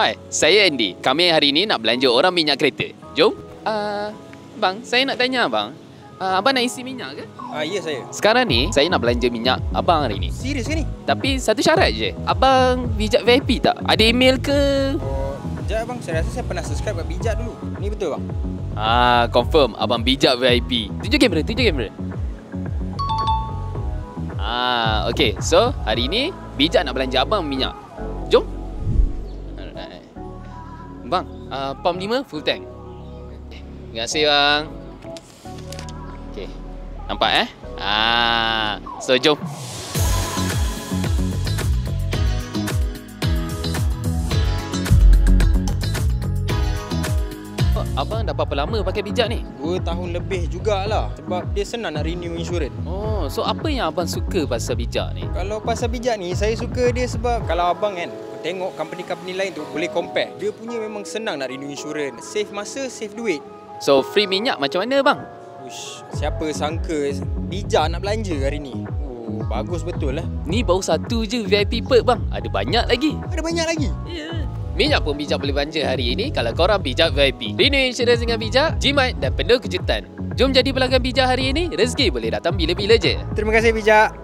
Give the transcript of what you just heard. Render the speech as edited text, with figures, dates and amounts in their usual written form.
Hai, saya Andy. Kami hari ini nak belanja orang minyak kereta. Jom. Bang, saya nak tanya abang. Abang nak isi minyak ke? Ya saya. Sekarang ni, saya nak belanja minyak abang hari ni. Serius ke ni? Tapi satu syarat je. Abang bijak VIP tak? Ada email ke? Sekejap bang, saya rasa saya pernah subscribe kat Bijak dulu. Ni betul bang? Confirm. Abang bijak VIP. Tunjuk kamera, tunjuk kamera. Okay. So, hari ni, bijak nak belanja abang minyak. Jom. Alright. Bang, pump 5 full tank. Terima kasih bang. Okay. Nampak so jom. Abang dah berapa lama pakai bijak ni? 2 tahun lebih jugalah. Sebab dia senang nak renew insurans. So apa yang abang suka pasal bijak ni? Kalau pasal Bijak ni, saya suka dia sebab kalau abang kan tengok company-company lain tu boleh compare. Dia punya memang senang nak renew insurans. Save masa, save duit. So free minyak macam mana bang? Ush, siapa sangka Bijak nak belanja hari ni. Bagus betul lah. Ni baru satu je VIP perk bang. Ada banyak lagi. Ada banyak lagi? Ya. Minyak pun bijak boleh belanja hari ini kalau korang bijak VIP. Renew insurance dengan bijak, jimat dan penuh kejutan. Jom jadi pelanggan bijak hari ini, rezeki boleh datang bila-bila je. Terima kasih Bijak.